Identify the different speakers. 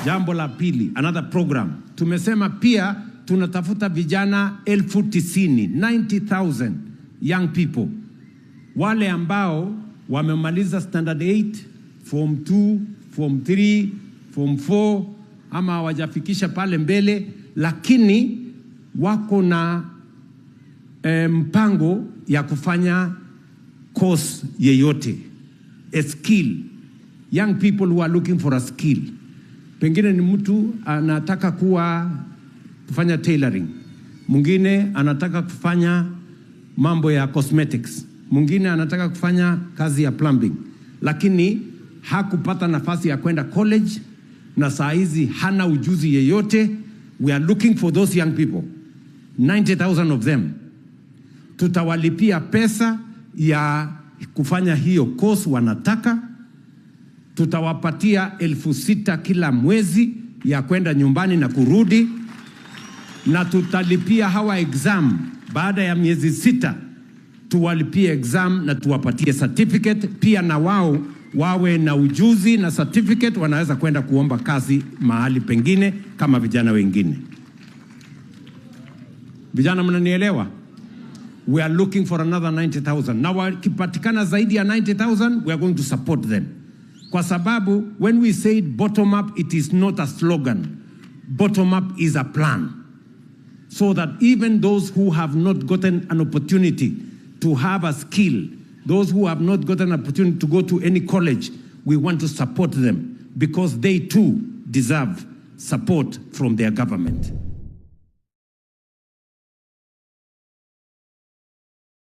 Speaker 1: Jambo la pili, another program. Tumesema pia tunatafuta vijana 90,000 young people. Wale ambao wamemaliza standard 8, form 2, form 3, form 4 ama hawajafikisha pale mbele, lakini wako na mpango ya kufanya course yeyote, a skill. Young people who are looking for a skill. Pengine ni mtu anataka kufanya tailoring, mwingine anataka kufanya mambo ya cosmetics, mwingine anataka kufanya kazi ya plumbing, lakini hakupata nafasi ya kwenda college na saa hizi hana ujuzi yeyote. We are looking for those young people, 90,000 of them. Tutawalipia pesa ya kufanya hiyo course wanataka. Tutawapatia 6,000 kila mwezi ya kwenda nyumbani na kurudi, na tutalipia hawa exam baada ya miezi 6. Tuwalipie exam na tuwapatie certificate pia, na wao wawe na ujuzi na certificate, wanaweza kwenda kuomba kazi mahali pengine kama vijana wengine. Vijana, mnanielewa? We are looking for another 90,000. Na wakipatikana zaidi ya 90,000, we are going to support them. Kwa sababu when we say bottom up, it is not a slogan. Bottom up is a plan. So that even those who have not gotten an opportunity to have a skill, those who have not gotten an opportunity to go to any college, we want to support them because they too deserve support from their government.